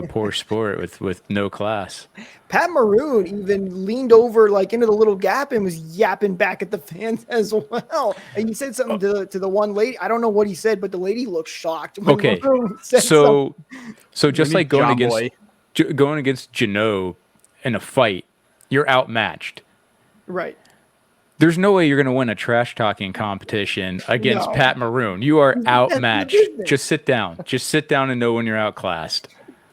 poor sport with no class.
Pat Maroon even leaned over like into the little gap and was yapping back at the fans as well. And he said something to the one lady. I don't know what he said, but the lady looked shocked. When Maroon said
so
something.
just like going against Janot in a fight, you're outmatched.
Right.
There's no way you're going to win a trash talking competition against Pat Maroon. You are outmatched. Just sit down. Just sit down and know when you're outclassed.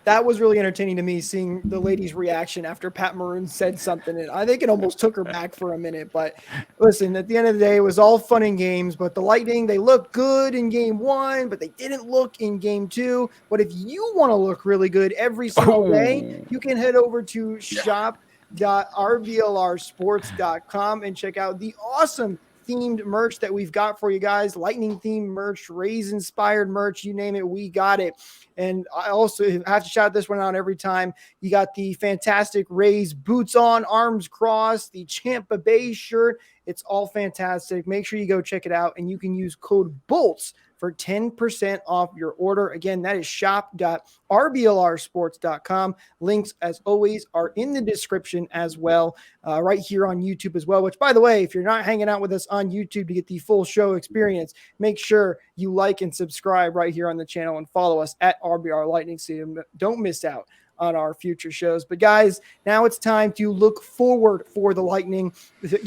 That was really entertaining to me, seeing the lady's reaction after Pat Maroon said something. And I think it almost took her back for a minute. But listen, at the end of the day, it was all fun and games. But the Lightning, they looked good in game 1, but they didn't look in game 2. But if you want to look really good every single day, you can head over to shop.rblrsports.com and check out the awesome themed merch that we've got for you guys. Lightning themed merch, Rays inspired merch, you name it, we got it. And I also have to shout this one out every time. You got the fantastic Rays boots on, arms crossed, the Tampa Bay shirt. It's all fantastic. Make sure you go check it out, and you can use code BOLTS for 10% off your order. Again, that is shop.rblrsports.com. Links, as always, are in the description as well, right here on YouTube as well, which, by the way, if you're not hanging out with us on YouTube to get the full show experience, make sure you like and subscribe right here on the channel and follow us at RBR Lightning so you don't miss out on our future shows. But guys, now it's time to look forward for the Lightning.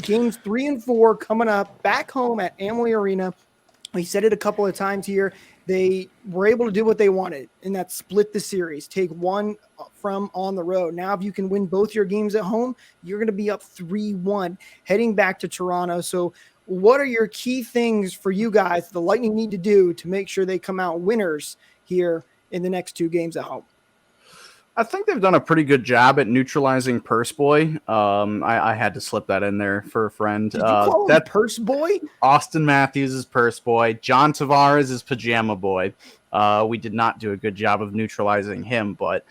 Games 3 and 4 coming up back home at Amalie Arena. We said it a couple of times here. They were able to do what they wanted, and that's split the series, take one from on the road. Now, if you can win both your games at home, you're going to be up 3-1 heading back to Toronto. So what are your key things for you guys the Lightning need to do to make sure they come out winners here in the next 2 games at home?
I think they've done a pretty good job at neutralizing Purse Boy. I had to slip that in there for a friend.
Did you call him Purse Boy?
Austin Matthews is Purse Boy. John Tavares is Pajama Boy. We did not do a good job of neutralizing him, but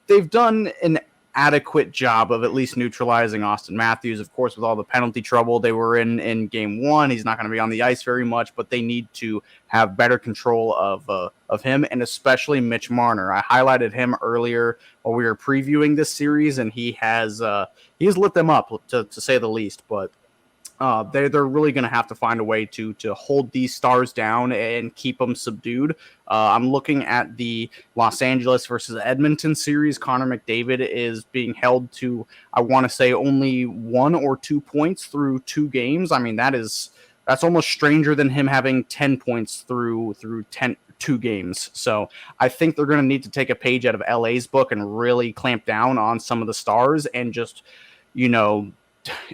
they've done an adequate job of at least neutralizing Austin Matthews. Of course, with all the penalty trouble they were in game 1, he's not going to be on the ice very much, but they need to have better control of him, and especially Mitch Marner. I highlighted him earlier while we were previewing this series, and he has lit them up, to say the least. But they're really going to have to find a way to hold these stars down and keep them subdued. I'm looking at the Los Angeles versus Edmonton series. Connor McDavid is being held to, I want to say, only 1 or 2 points through 2 games. I mean, that's almost stranger than him having 10 points through 2 games. So I think they're going to need to take a page out of LA's book and really clamp down on some of the stars and just,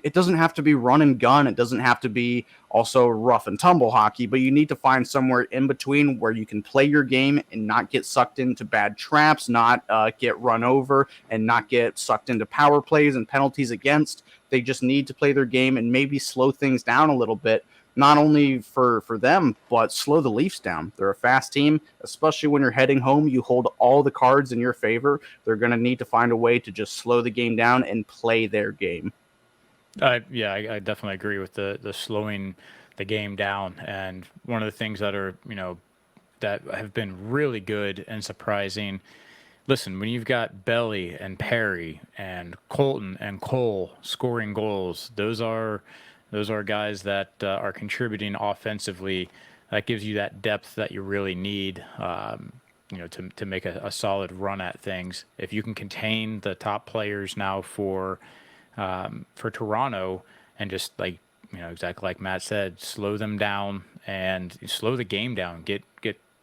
it doesn't have to be run and gun. It doesn't have to be also rough and tumble hockey, but you need to find somewhere in between where you can play your game and not get sucked into bad traps, not get run over, and not get sucked into power plays and penalties against. They just need to play their game and maybe slow things down a little bit, not only for them, but slow the Leafs down. They're a fast team, especially when you're heading home. You hold all the cards in your favor. They're going to need to find a way to just slow the game down and play their game.
I definitely agree with the slowing the game down. And one of the things that are, that have been really good and surprising. Listen, when you've got Belly and Perry and Colton and Cole scoring goals, those are guys that are contributing offensively. That gives you that depth that you really need. to make a solid run at things. If you can contain the top players now for Toronto and just exactly like Matt said, slow them down and slow the game down. Get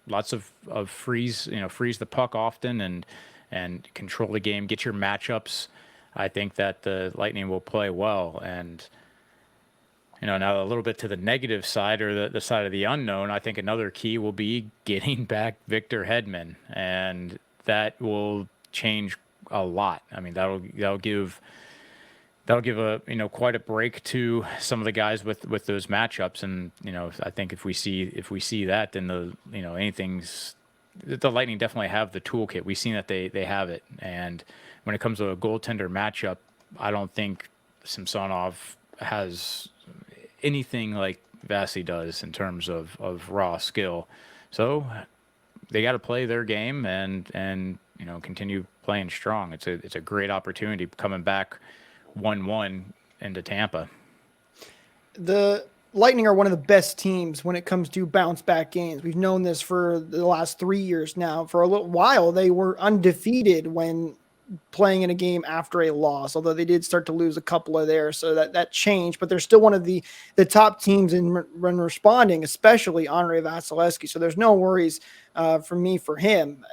lots of freeze the puck often and control the game. Get your matchups. I think that the Lightning will play well. And now a little bit to the negative side or the side of the unknown, I think another key will be getting back Victor Hedman, and that will change a lot. I mean, that'll give quite a break to some of the guys with those matchups. And I think if we see that, then the Lightning definitely have the toolkit. We've seen that they have it. And when it comes to a goaltender matchup, I don't think Samsonov has anything like Vasi does in terms of raw skill. So they got to play their game and continue playing strong. It's a great opportunity coming back 1-1 into Tampa.
The Lightning are one of the best teams when it comes to bounce back games. We've known this for the last 3 years now. For a little while, they were undefeated when playing in a game after a loss, although they did start to lose a couple of there. So that changed, but they're still one of the top teams in responding, especially Andre Vasilevsky. So there's no worries for him.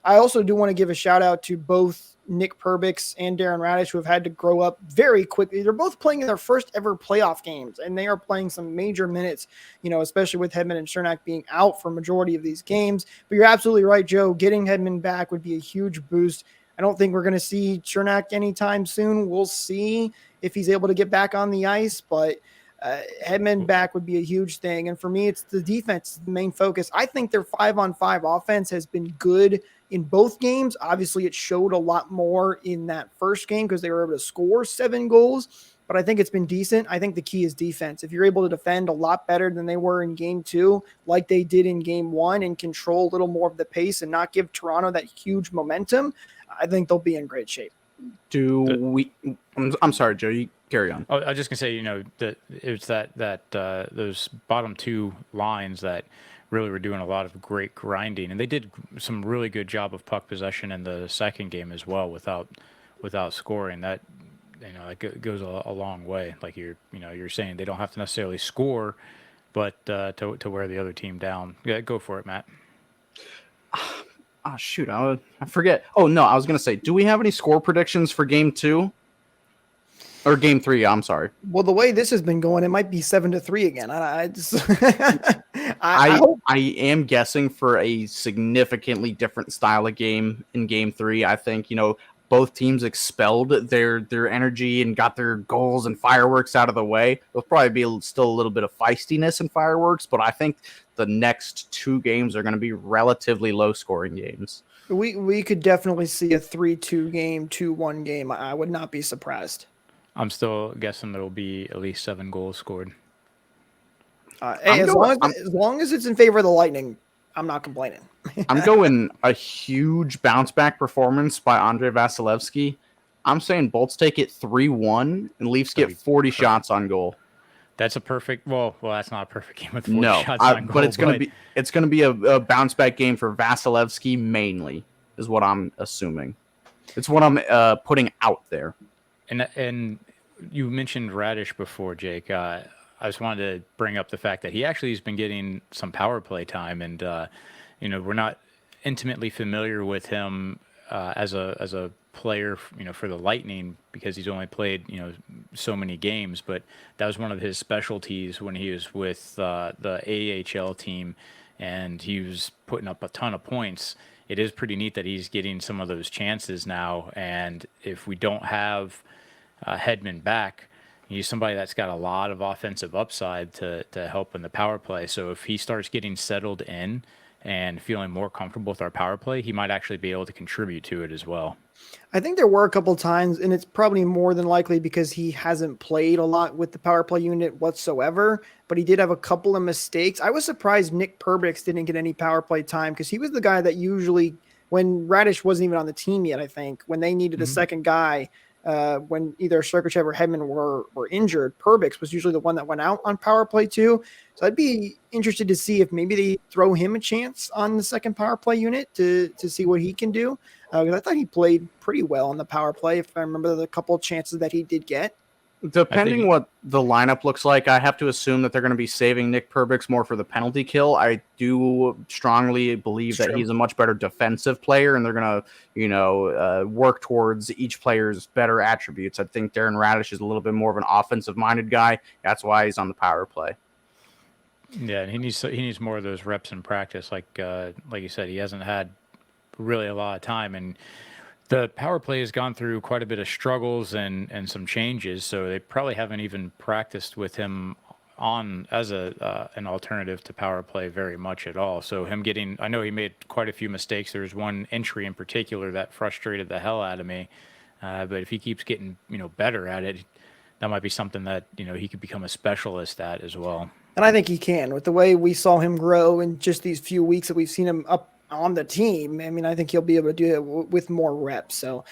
I also do want to give a shout out to both Nick Perbix and Darren Radish, who have had to grow up very quickly. They're both playing in their first ever playoff games, and they are playing some major minutes, especially with Hedman and Cernak being out for majority of these games. But you're absolutely right, Joe. Getting Hedman back would be a huge boost. I don't think we're going to see Cernak anytime soon. We'll see if he's able to get back on the ice, but Hedman back would be a huge thing. And for me, it's the defense, the main focus. I think their 5-on-5 offense has been good in both games. Obviously, it showed a lot more in that first game because they were able to score 7 goals, but I think it's been decent. I think the key is defense. If you're able to defend a lot better than they were in game 2, like they did in game 1, and control a little more of the pace and not give Toronto that huge momentum, I think they'll be in great shape.
I'm sorry, Joe, you carry on.
I was just gonna say, that it's that those bottom 2 lines that really were doing a lot of great grinding, and they did some really good job of puck possession in the second game as well without scoring. That it goes a long way. Like you're saying, they don't have to necessarily score, but to wear the other team down. Yeah, go for it, Matt.
Oh, shoot. I forget. Oh, no, I was going to say, do we have any score predictions for game 2? Or game 3, I'm sorry.
Well, the way this has been going, it might be 7-3 again. I just
I am guessing for a significantly different style of game in game 3. I think, both teams expelled their energy and got their goals and fireworks out of the way. There'll probably be still a little bit of feistiness and fireworks, but I think the next 2 games are going to be relatively low-scoring games.
We could definitely see a 3-2 game, 2-1 game. I would not be surprised.
I'm still guessing there will be at least 7 goals scored.
As long as it's in favor of the Lightning, I'm not complaining.
I'm going a huge bounce back performance by Andre Vasilevsky. I'm saying Bolts take it 3-1 and Leafs get 40 shots on goal.
That's a perfect. Well, that's not a perfect game with 40 shots on goal.
But it's going to be a bounce back game for Vasilevsky mainly, is what I'm assuming. It's what I'm putting out there. And
you mentioned Radish before, Jake. I just wanted to bring up the fact that he actually has been getting some power play time, and we're not intimately familiar with him as a player, for the Lightning, because he's only played so many games. But that was one of his specialties when he was with the AHL team, and he was putting up a ton of points. It is pretty neat that he's getting some of those chances now, and if we don't have Hedman back, he's somebody that's got a lot of offensive upside to help in the power play. So if he starts getting settled in and feeling more comfortable with our power play, he might actually be able to contribute to it as well.
I think there were a couple times, and it's probably more than likely because he hasn't played a lot with the power play unit whatsoever, but he did have a couple of mistakes. I was surprised Nick Perbix didn't get any power play time, because he was the guy that usually, when Radish wasn't even on the team yet, I think, when they needed a second guy, when either Sergachev or Hedman were injured, Perbix was usually the one that went out on power play too. So I'd be interested to see if maybe they throw him a chance on the second power play unit to see what he can do. Because I thought he played pretty well on the power play, if I remember the couple of chances that he did get.
Depending what the lineup looks like, I have to assume that they're going to be saving Nick Perbix more for the penalty kill. I do strongly believe that he's a much better defensive player, and they're going to, work towards each player's better attributes. I think Darren Radish is a little bit more of an offensive-minded guy. That's why he's on the power play.
Yeah, and he needs more of those reps in practice. Like you said, he hasn't had really a lot of time, and the power play has gone through quite a bit of struggles and some changes, so they probably haven't even practiced with him on as an alternative to power play very much at all. So him getting, I know he made quite a few mistakes. There's one entry in particular that frustrated the hell out of me, but if he keeps getting better at it, that might be something that he could become a specialist at as well.
And I think he can, with the way we saw him grow in just these few weeks that we've seen him up on the team. I mean, I think he'll be able to do it with more reps. So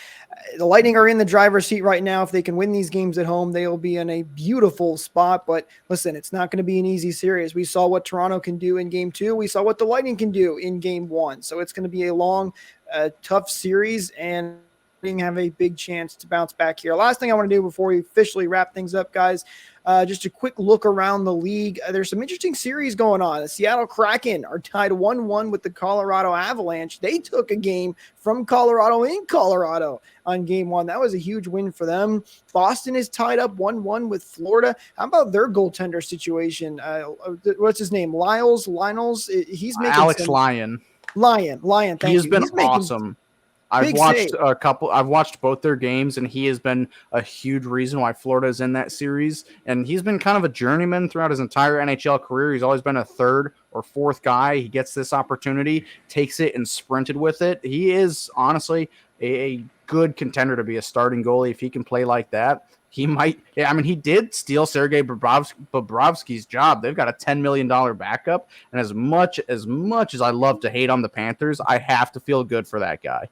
the Lightning are in the driver's seat right now. If they can win these games at home, they'll be in a beautiful spot. But listen, it's not going to be an easy series. We saw what Toronto can do in game 2. We saw what the Lightning can do in game 1. So it's going to be a long, tough series, and have a big chance to bounce back here. Last thing I want to do before we officially wrap things up, guys, just a quick look around the league. There's some interesting series going on. The Seattle Kraken are tied 1-1 with the Colorado Avalanche. They took a game from Colorado in Colorado on game 1. That was a huge win for them. Boston is tied up 1-1 with Florida. How about their goaltender situation? What's his name? Lionels? He's making
Alex Lyon.
Thank you.
He's been awesome. I've watched both their games, and he has been a huge reason why Florida is in that series. And he's been kind of a journeyman throughout his entire NHL career. He's always been a third or fourth guy. He gets this opportunity, takes it, and sprinted with it. He is honestly a good contender to be a starting goalie. If he can play like that, he might. I mean, he did steal Sergei Bobrovsky's job. They've got a $10 million backup, and as much as I love to hate on the Panthers, I have to feel good for that guy.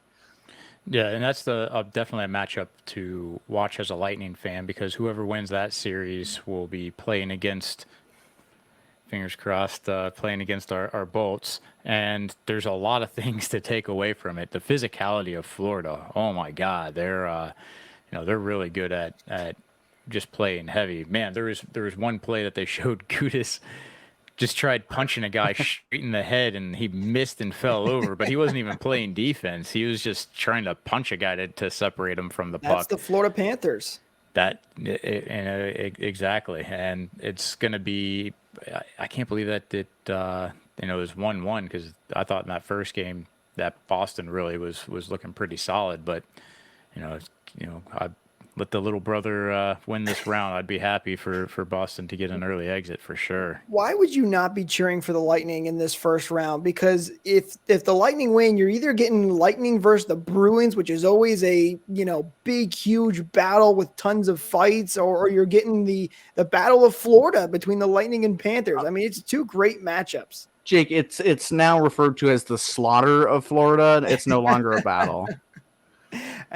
Yeah, and that's definitely a matchup to watch as a Lightning fan, because whoever wins that series will be playing against, fingers crossed, playing against our Bolts. And there's a lot of things to take away from it. The physicality of Florida, oh my God, they're really good at just playing heavy. Man, there was one play that they showed Gudas just tried punching a guy straight in the head, and he missed and fell over, but he wasn't even playing defense. He was just trying to punch a guy to separate him from the puck.
That's the Florida Panthers.
Exactly. And it's going to be, I can't believe that it was 1-1, because I thought in that first game that Boston really was looking pretty solid, but I let the little brother win this round. I'd be happy for Boston to get an early exit for sure.
Why would you not be cheering for the Lightning in this first round? Because if the Lightning win, you're either getting Lightning versus the Bruins, which is always a big, huge battle with tons of fights, or you're getting the Battle of Florida between the Lightning and Panthers. I mean, it's two great matchups.
Jake, it's now referred to as the slaughter of Florida. It's no longer a battle.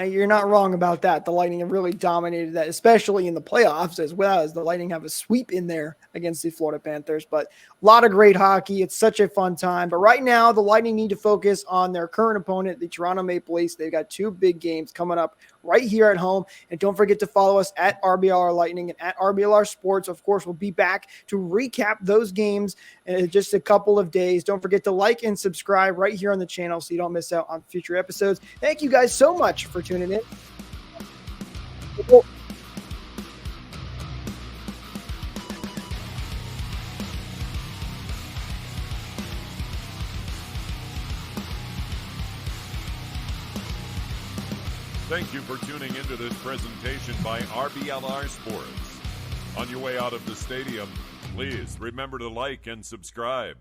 You're not wrong about that. The Lightning have really dominated that, especially in the playoffs, as well as the Lightning have a sweep in there against the Florida Panthers. But a lot of great hockey. It's such a fun time. But right now, the Lightning need to focus on their current opponent, the Toronto Maple Leafs. They've got 2 big games coming up right here at home. And don't forget to follow us at RBLR Lightning and at RBLR Sports. Of course, we'll be back to recap those games in just a couple of days. Don't forget to like and subscribe right here on the channel so you don't miss out on future episodes. Thank you guys so much for tuning in.
Thank you for tuning into this presentation by RBLR Sports. On your way out of the stadium, please remember to like and subscribe.